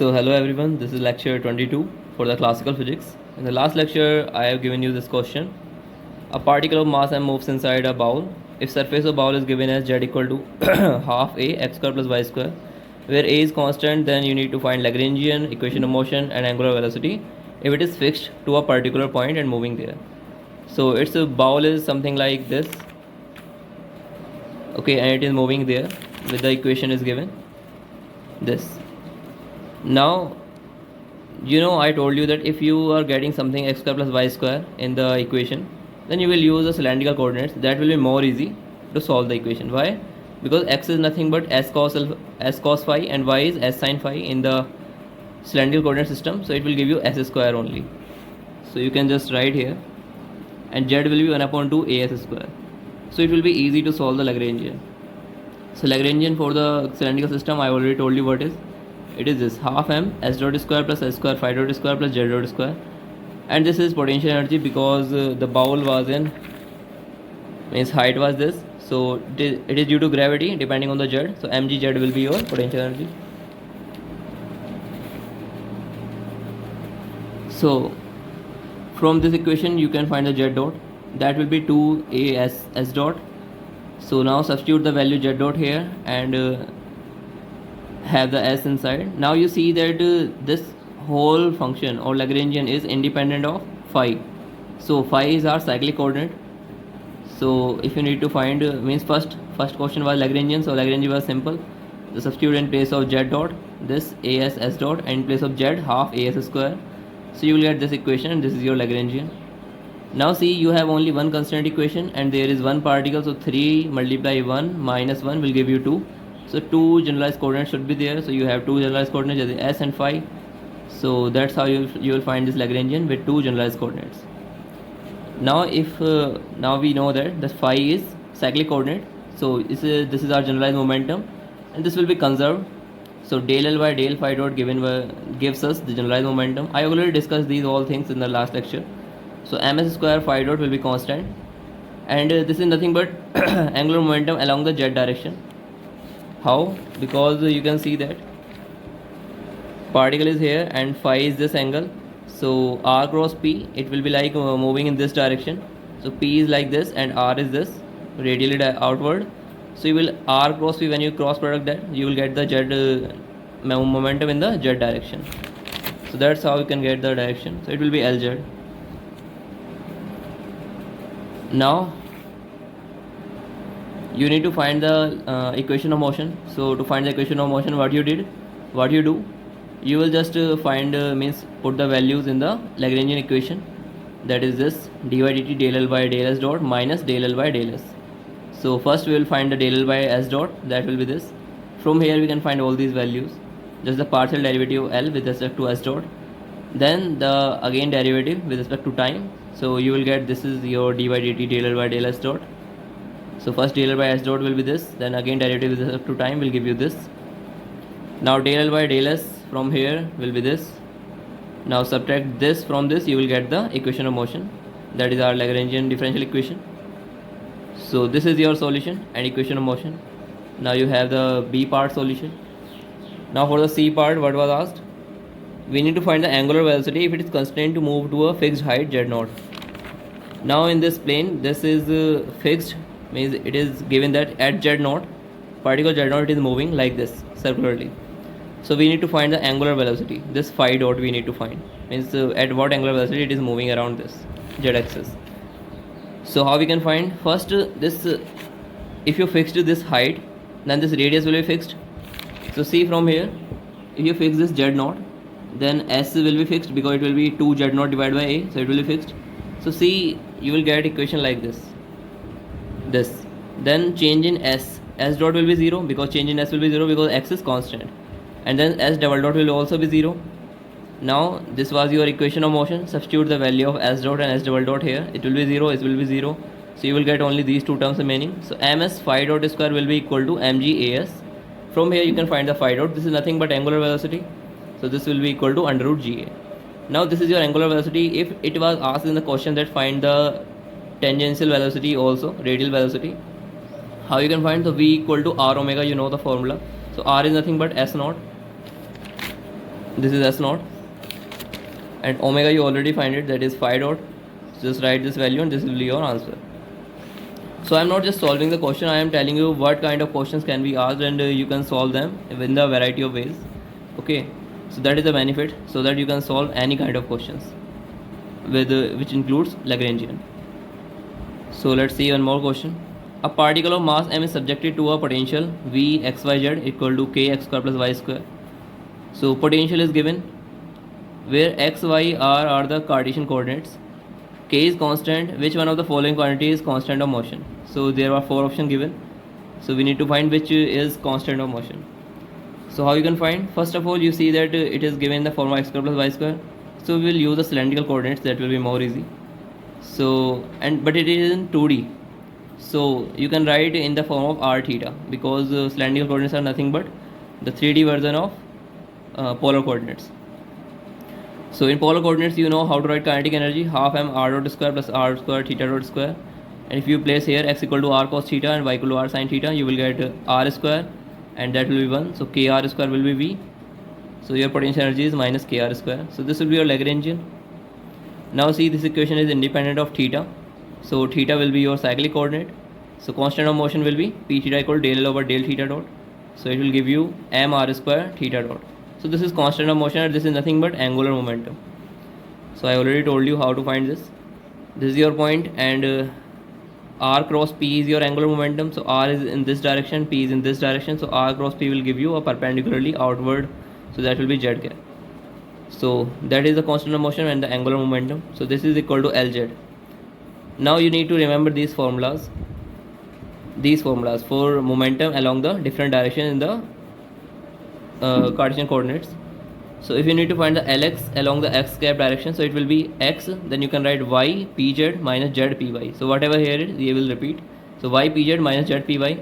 So hello everyone, this is lecture 22 for the classical physics. In the last lecture, I have given you this question. A particle of mass m moves inside a bowl. If surface of bowl is given as z equal to half a x square plus y square, where a is constant, then you need to find Lagrangian equation of motion and angular velocity if it is fixed to a particular point and moving there. So its a bowl is something like this. Okay, and it is moving there with the equation is given this. Now I told you that if you are getting something x square plus y square in the equation, then you will use the cylindrical coordinates. That will be more easy to solve the equation. Why? Because x is nothing but s cos phi and y is s sin phi in the cylindrical coordinate system, so it will give you s square only. So you can just write here, and z will be 1/2 as square. So it will be easy to solve the Lagrangian. So Lagrangian for the cylindrical system, I already told you what is. It is this half m s dot square plus s square phi dot square plus z dot square, and this is potential energy because the bowl was in, means height was this, so it is due to gravity depending on the z, so mgz will be your potential energy. So from this equation you can find the z dot, that will be 2a s dot. So now substitute the value z dot here and have the s inside. Now you see that this whole function or Lagrangian is independent of phi. So phi is our cyclic coordinate. So if you need to find means first question was Lagrangian, so Lagrangian was simple. The substitute in place of z dot this as s dot, and in place of z half as square. So you will get this equation, and this is your Lagrangian. Now see, you have only one constant equation and there is one particle, so 3 multiply 1 minus 1 will give you 2. So two generalized coordinates should be there, so you have two generalized coordinates as s and phi. So that's how you will find this Lagrangian with two generalized coordinates. Now if now we know that the phi is cyclic coordinate, so this is our generalized momentum, and this will be conserved. So del L by del phi dot gives us the generalized momentum. I already discussed these all things in the last lecture. So ms square phi dot will be constant, and this is nothing but angular momentum along the z direction. How? Because you can see that particle is here and phi is this angle, so r cross p, it will be like moving in this direction. So p is like this and r is this radially outward. So you will r cross p, when you cross product that, you will get the z momentum in the z direction. So that's how you can get the direction. So it will be Lz. Now you need to find the equation of motion. So to find the equation of motion, what you do, you will just means put the values in the Lagrangian equation, that is this dy dt del L by del s dot minus del L by del s. So first we will find the del L by s dot, that will be this. From here we can find all these values, just the partial derivative of L with respect to s dot, then the again derivative with respect to time. So you will get this is your dy dt del L by del s dot. So first del L by s dot will be this, then again derivative with respect to time will give you this. Now del L by del s from here will be this. Now subtract this from this, you will get the equation of motion, that is our Lagrangian differential equation. So this is your solution and equation of motion. Now you have the B part solution. Now for the C part, what was asked? We need to find the angular velocity if it is constrained to move to a fixed height z naught. Now in this plane, this is fixed, means it is given that at z naught, particle z naught is moving like this circularly. So we need to find the angular velocity, this phi dot we need to find, means at what angular velocity it is moving around this z axis. So how we can find? First this if you fixed this height, then this radius will be fixed. So see from here, if you fix this z naught, then s will be fixed because it will be 2 z naught divided by a, so it will be fixed. So see, you will get equation like this. Then change in s dot will be 0 because change in s will be 0 because x is constant, and then s double dot will also be 0. Now this was your equation of motion. Substitute the value of s dot and s double dot here, it will be 0, it will be 0. So you will get only these two terms remaining. So ms phi dot square will be equal to mg as. From here you can find the phi dot, this is nothing but angular velocity, so this will be equal to under root ga. Now this is your angular velocity. If it was asked in the question that find the tangential velocity also, radial velocity, how you can find? So v equal to r omega, you know the formula. So r is nothing but s naught this is s naught, and omega you already find it, that is phi dot. So just write this value and this will be your answer. So I am not just solving the question, I am telling you what kind of questions can be asked, and you can solve them in the variety of ways. Okay, so that is the benefit, so that you can solve any kind of questions with which includes Lagrangian. So let's see one more question. A particle of mass m is subjected to a potential V x y z equal to k x square plus y square. So potential is given where x, y, r are the Cartesian coordinates. K is constant. Which one of the following quantity is constant of motion? So there are 4 options given. So we need to find which is constant of motion. So how you can find? First of all, you see that it is given in the form of x square plus y square. So we will use the cylindrical coordinates, that will be more easy. So but it is in 2D. So you can write in the form of r theta, because cylindrical coordinates are nothing but the 3D version of polar coordinates. So in polar coordinates, you know how to write kinetic energy, half m r dot square plus r square theta dot square. And if you place here x equal to r cos theta and y equal to r sin theta, you will get r square, and that will be 1. So kr square will be v. So your potential energy is minus kr square. So this will be your Lagrangian. Now see, this equation is independent of theta. So theta will be your cyclic coordinate. So constant of motion will be p theta equal to del L over del theta dot. So it will give you m r square theta dot. So this is constant of motion, and this is nothing but angular momentum. So I already told you how to find this. This is your point, and r cross p is your angular momentum. So r is in this direction, p is in this direction. So r cross p will give you a perpendicularly outward. So that will be z cap. So that is the constant of motion and the angular momentum. So this is equal to Lz. Now you need to remember these formulas for momentum along the different direction in the Cartesian coordinates. So if you need to find the Lx along the x cap direction, so it will be x, then you can write y pz minus z py. So whatever here is, they will repeat. So y pz minus z py.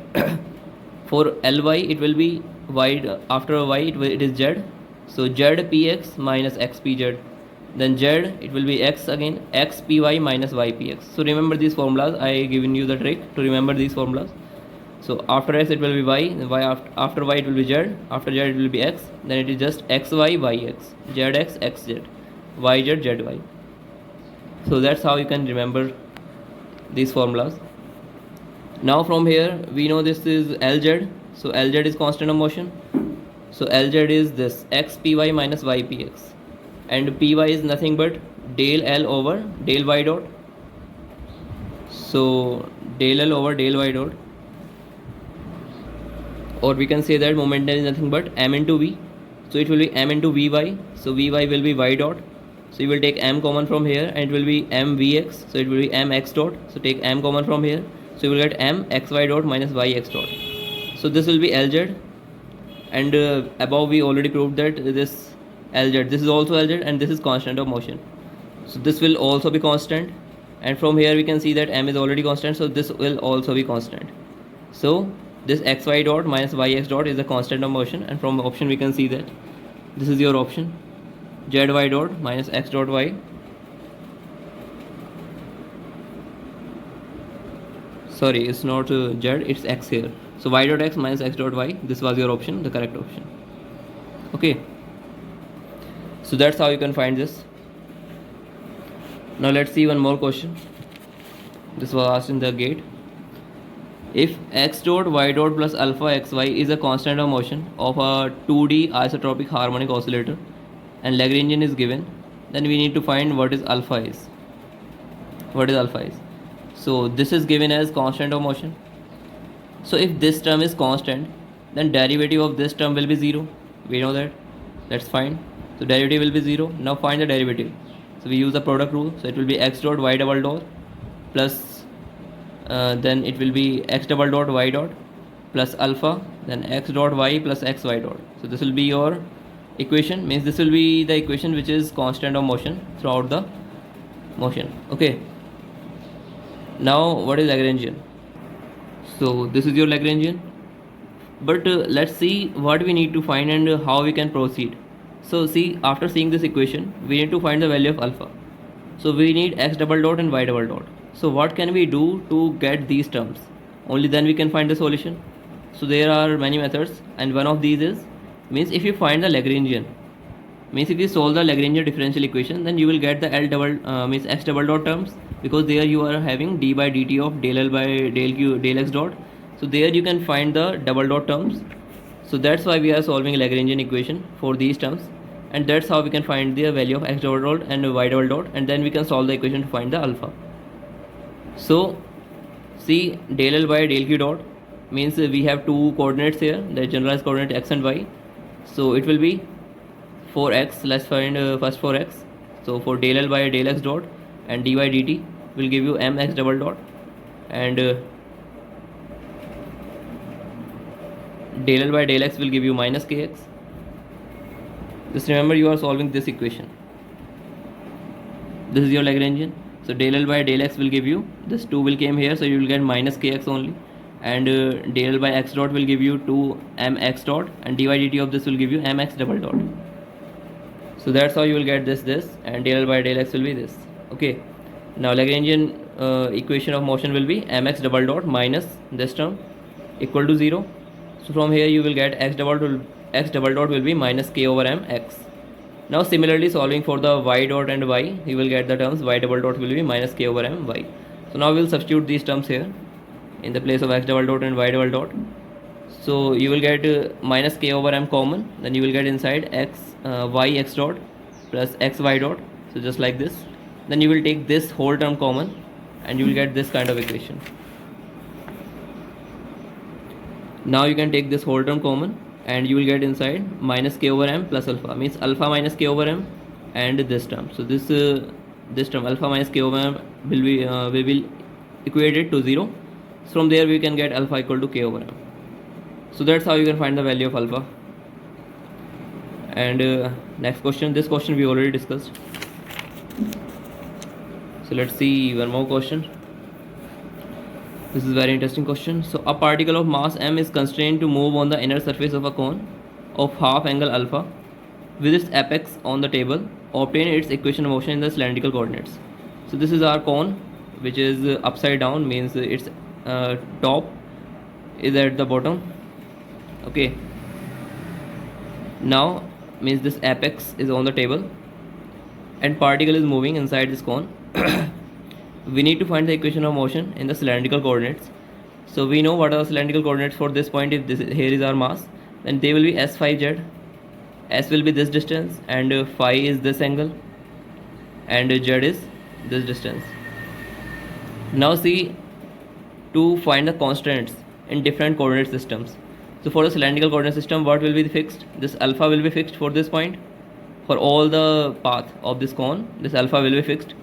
For Ly it will be y, after y it is z. So z px minus x pz. Then z it will be x again, x py minus y px. So remember these formulas. I given you the trick to remember these formulas. So after x it will be y, then y after y it will be z, after z it will be x, then it is just xy yx, zx xz, yz zy. So that's how you can remember these formulas. Now from here we know this is Lz. So Lz is constant of motion. So Lz is this x py minus y px, and py is nothing but del L over del y dot. So del L over del y dot, or we can say that momentum is nothing but m into v. So it will be m into vy. So vy will be y dot. So you will take m common from here, and it will be m vx. So it will be mx dot. So take m common from here. So you will get m xy dot minus yx dot. So this will be Lz, and above we already proved that this Lz, this is also Lz, and this is constant of motion. So this will also be constant, and from here we can see that m is already constant, so this will also be constant. So this xy dot minus yx dot is a constant of motion, and from the option we can see that this is your option, zy dot minus x dot y. Sorry, it's not z, it's x here. So y dot x minus x dot y, this was your option, the correct option. Okay, so that's how you can find this. Now let's see one more question. This was asked in the gate. If x dot y dot plus alpha xy is a constant of motion of a 2D isotropic harmonic oscillator, and Lagrangian is given, then we need to find what is alpha is. What is alpha is? So this is given as constant of motion. So if this term is constant, then derivative of this term will be 0. We know that. That's fine. So derivative will be 0. Now find the derivative. So we use the product rule. So it will be x dot y double dot plus then it will be x double dot y dot plus alpha, then x dot y plus xy dot. So this will be your equation, means this will be the equation which is constant of motion throughout the motion. Okay, now what is Lagrangian? So this is your Lagrangian, but let's see what we need to find and how we can proceed. So see, after seeing this equation, we need to find the value of alpha. So we need x double dot and y double dot. So what can we do to get these terms? Only then we can find the solution. So there are many methods, and one of these is, means if you find the Lagrangian, Means if you solve the Lagrangian differential equation, then you will get the L double means x double dot terms, because there you are having d by dt of del L by del Q del x dot. So there you can find the double dot terms. So that's why we are solving Lagrangian equation for these terms, and that's how we can find the value of x double dot and y double dot, and then we can solve the equation to find the alpha. So see, del L by del Q dot means we have two coordinates here, the generalized coordinate x and y. So it will be for x, let's find first for x. So for del L by del x dot and dy dt will give you mx double dot, and del L by del x will give you minus kx. Just remember, you are solving this equation. This is your Lagrangian. So del L by del x will give you, this 2 will came here, so you will get minus kx only, and del L by x dot will give you 2 mx dot, and dy dt of this will give you mx double dot. So that's how you will get this, and del L by del x will be this. Okay, now Lagrangian equation of motion will be mx double dot minus this term equal to 0. So from here you will get x double dot will be minus k over m x. Now similarly solving for the y dot and y, you will get the terms y double dot will be minus k over m y. So now we will substitute these terms here in the place of x double dot and y double dot. So you will get minus k over m common, then you will get inside x y x dot plus x y dot. So just like this, then you will take this whole term common, and you will get this kind of equation. Now you can take this whole term common, and you will get inside minus k over m plus alpha, means alpha minus k over m, and this term. So this term alpha minus k over m will be we will equate it to 0. So from there we can get alpha equal to k over m. So that's how you can find the value of alpha. And next question, this question we already discussed. So let's see one more question. This is a very interesting question. So a particle of mass m is constrained to move on the inner surface of a cone of half angle alpha with its apex on the table. Obtain its equation of motion in the cylindrical coordinates. So this is our cone, which is upside down, means its top is at the bottom. Okay, now means this apex is on the table and particle is moving inside this cone. We need to find the equation of motion in the cylindrical coordinates. So we know what are the cylindrical coordinates for this point. If this here is our mass, then they will be s phi z. S will be this distance, and phi is this angle, and z is this distance. Now see, to find the constants in different coordinate systems. So for the cylindrical coordinate system, what will be fixed? This alpha will be fixed for this point. For all the path of this cone, this alpha will be fixed.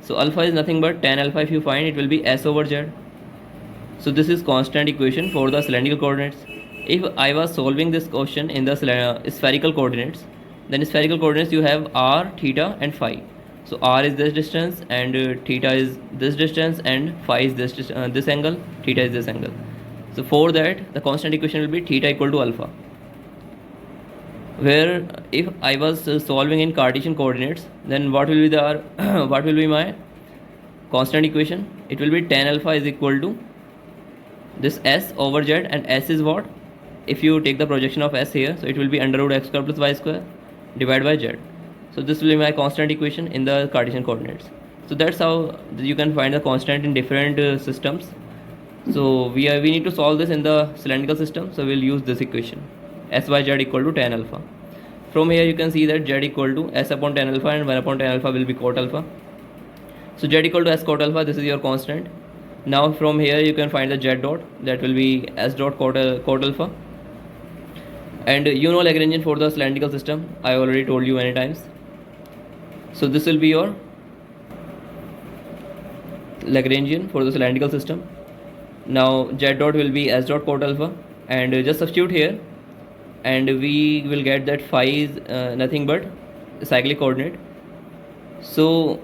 So alpha is nothing but tan alpha. If you find, it will be s over z. So this is constant equation for the cylindrical coordinates. If I was solving this question in the spherical coordinates, then in spherical coordinates you have r, theta and phi. So r is this distance, and theta is this distance, and phi is this angle, theta is this angle. So for that, the constant equation will be theta equal to alpha. Where if I was solving in Cartesian coordinates, then what will be the what will be my constant equation? It will be tan alpha is equal to this s over z, and s is what? If you take the projection of s here, so it will be under root x square plus y square divided by z. So this will be my constant equation in the Cartesian coordinates. So that's how you can find the constant in different systems. So we need to solve this in the cylindrical system. So we'll use this equation, s by z equal to tan alpha. From here you can see that z equal to s upon tan alpha, and 1 upon tan alpha will be cot alpha. So z equal to s cot alpha, this is your constant. Now from here you can find the z dot, that will be s dot cot alpha. And you know Lagrangian for the cylindrical system, I already told you many times. So this will be your Lagrangian for the cylindrical system. Now z dot will be s dot cot alpha, and just substitute here, and we will get that phi is nothing but cyclic coordinate. So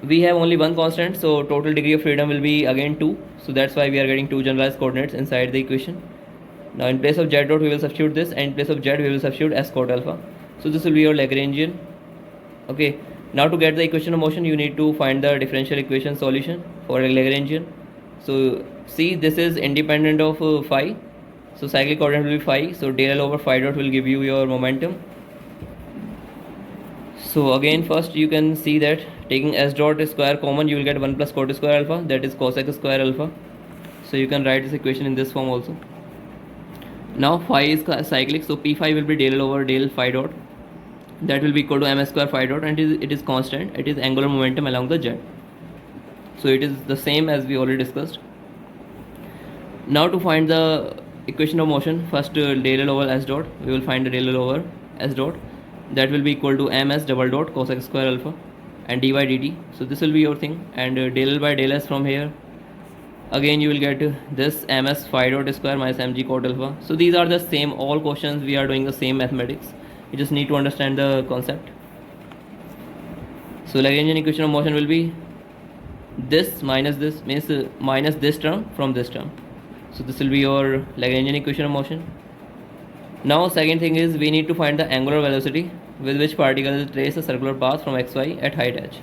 we have only one constant, so total degree of freedom will be again 2. So that's why we are getting 2 generalized coordinates inside the equation. Now in place of z dot we will substitute this, and in place of z we will substitute s cot alpha. So this will be your Lagrangian. Okay, now to get the equation of motion, you need to find the differential equation solution for a Lagrangian. So see, this is independent of phi. So cyclic coordinate will be phi. So del L over phi dot will give you your momentum. So again, first you can see that taking s dot square common, you will get 1 plus cot square alpha, that is cosec square alpha. So you can write this equation in this form also. Now phi is cyclic, so p phi will be del over del phi dot, that will be equal to ms square phi dot, and it is constant, it is angular momentum along the jet. So it is the same as we already discussed. Now to find the equation of motion, first del L over s dot, we will find the del L over s dot, that will be equal to ms double dot cosec square alpha and dy dt. So this will be your thing, and del L by del s from here, again you will get this ms phi dot square minus mg cot alpha. So these are the same, all questions we are doing the same mathematics, you just need to understand the concept. So Lagrangian equation of motion will be this minus this, means minus this term from this term. So this will be your Lagrangian equation of motion. Now second thing is we need to find the angular velocity with which particles trace a circular path from xy at height h.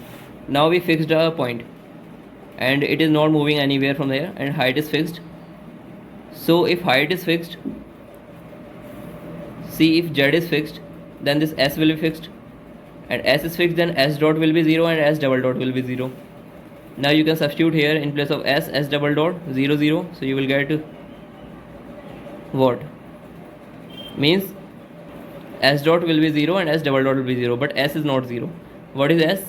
Now we fixed a point and it is not moving anywhere from there, and height is fixed. So if height is fixed, see, if z is fixed, then this s will be fixed, and s is fixed, then s dot will be 0 and s double dot will be 0. Now you can substitute here in place of s double dot 0 0, so you will get what? Means s dot will be 0 and s double dot will be 0, but s is not 0. What is s?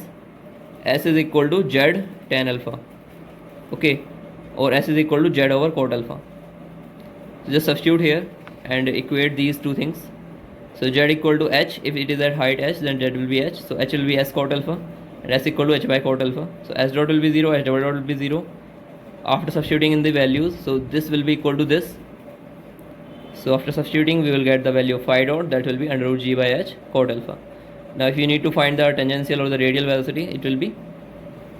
S is equal to z tan alpha, okay, or s is equal to z over cot alpha. So just substitute here and equate these two things. So z equal to h, if it is at height h, then z will be h, so h will be s cot alpha, and s equal to h by cot alpha. So s dot will be 0, s double dot will be 0. After substituting in the values, so this will be equal to this. So after substituting, we will get the value of phi dot, that will be under root g by h cot alpha. Now if you need to find the tangential or the radial velocity, it will be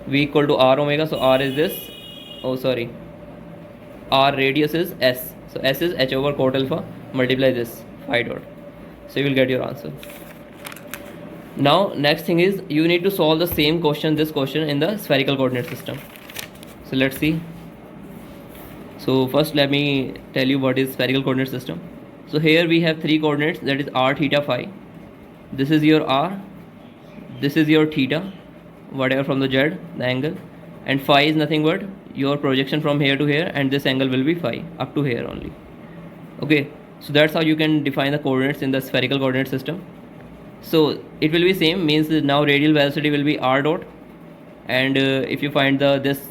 v equal to r omega. So r is this, oh sorry, r radius is s, so s is h over cot alpha, multiply this phi dot, so you will get your answer. Now next thing is you need to solve the same question, this question, in the spherical coordinate system. So let's see. So first let me tell you what is spherical coordinate system. So here we have three coordinates, that is r, theta, phi. This is your r, this is your theta, whatever from the z, the angle, and phi is nothing but your projection from here to here, and this angle will be phi, up to here only. Okay, so that's how you can define the coordinates in the spherical coordinate system. So it will be same, means now radial velocity will be r dot, and if you find this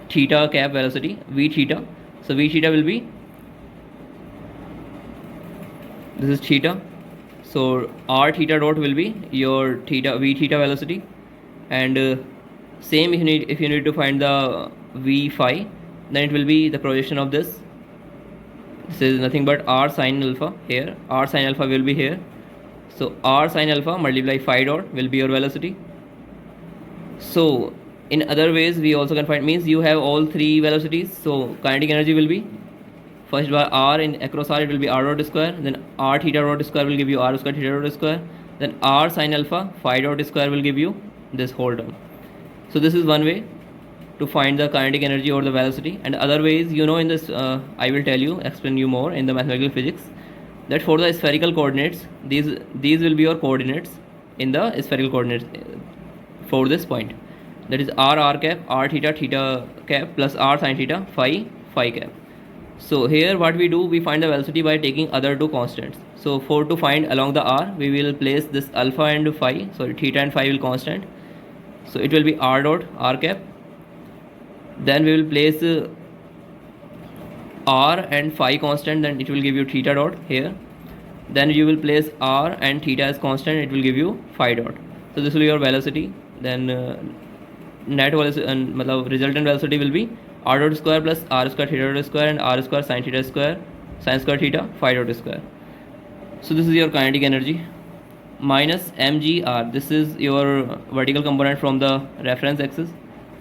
theta cap velocity, v theta, so v theta will be, this is theta, so r theta dot will be your theta, v theta velocity, and same if you need to find the v phi, then it will be the projection of this. This is nothing but r sin alpha here, r sin alpha will be here, so r sin alpha multiply phi dot will be your velocity. So in other ways we also can find, means you have all three velocities, so kinetic energy will be, first by r in across r it will be r dot square, then r theta dot square will give you r square theta dot square, then r sin alpha phi dot square will give you this whole term. So this is one way to find the kinetic energy or the velocity, and other ways, you know, in this I will tell you, explain you more in the mathematical physics, that for the spherical coordinates, these will be your coordinates in the spherical coordinates for this point, that is r cap, r theta theta cap plus r sin theta phi cap. So here what we do, we find the velocity by taking other two constants. So for to find along the r, we will place this alpha and phi, sorry, theta and phi will constant, so it will be r dot r cap, then we will place r and phi constant, then it will give you theta dot here, then you will place r and theta as constant, it will give you phi dot. So this will be your velocity, then net velocity and resultant velocity will be r dot square plus r square theta dot square and r square sin theta square sin square theta phi dot square. So this is your kinetic energy minus mgr, this is your vertical component from the reference axis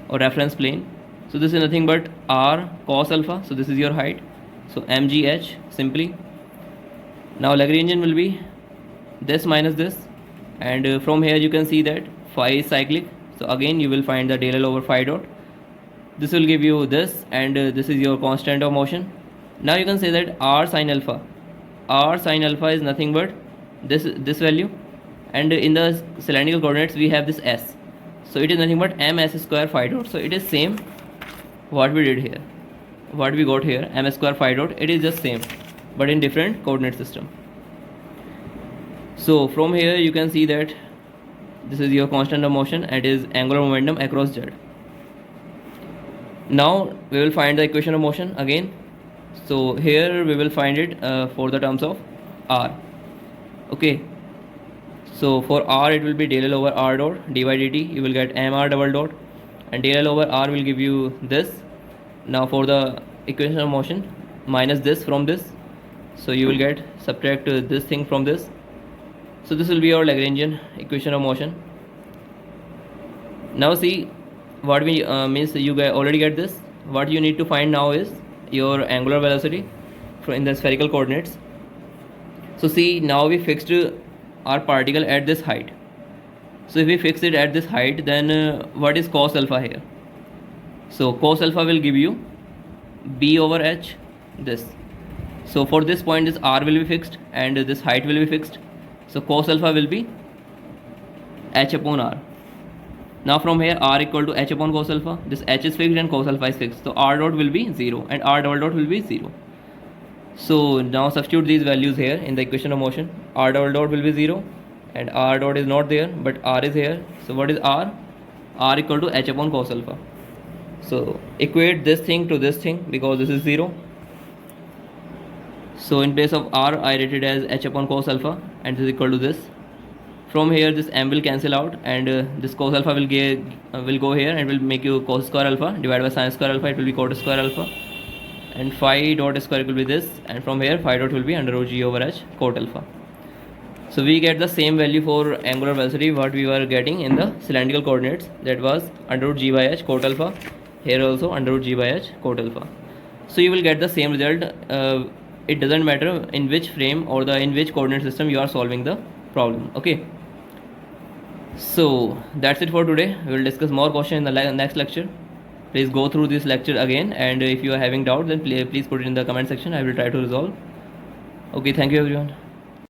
or reference plane. So this is nothing but r cos alpha, so this is your height, so mgh simply. Now Lagrangian will be this minus this, and from here you can see that phi is cyclic, so again you will find the del L over phi dot, this will give you this, and this is your constant of motion. Now you can say that r sin alpha is nothing but this value, and in the cylindrical coordinates we have this s, so it is nothing but ms square phi dot. So it is same what we did here, what we got here, ms square phi dot, it is just same but in different coordinate system. So from here you can see that this is your constant of motion and is angular momentum across z. Now we will find the equation of motion again. So here we will find it for the terms of r. Okay, so for r it will be del L over r dot dy dt, you will get mr double dot, and del L over r will give you this. Now for the equation of motion, minus this from this, so you will get subtract this thing from this. So this will be our Lagrangian equation of motion. Now see what we means you guys already get this. What you need to find now is your angular velocity in the spherical coordinates. So see, now we fixed our particle at this height. So if we fix it at this height, then what is cos alpha here? So cos alpha will give you b over h, this. So for this point this r will be fixed and this height will be fixed. So cos alpha will be h upon r. Now from here r equal to h upon cos alpha, this h is fixed and cos alpha is fixed, so r dot will be 0 and r double dot will be 0. So now substitute these values here in the equation of motion. R double dot will be 0 and r dot is not there but r is here. So what is r? R equal to h upon cos alpha. So equate this thing to this thing because this is 0. So in place of r I write it as h upon cos alpha and this is equal to this. From here this m will cancel out and this cos alpha will go here and will make you cos square alpha divided by sin square alpha, it will be cot square alpha, and phi dot square will be this, and from here phi dot will be under root g over h cot alpha. So we get the same value for angular velocity what we were getting in the cylindrical coordinates, that was under root g by h cot alpha, here also under root g by h cot alpha. So you will get the same result. It doesn't matter in which frame or in which coordinate system you are solving the problem. Okay, so that's it for today. We will discuss more questions in the next lecture. Please go through this lecture again, and if you are having doubt then please put it in the comment section. I will try to resolve. Okay, thank you everyone.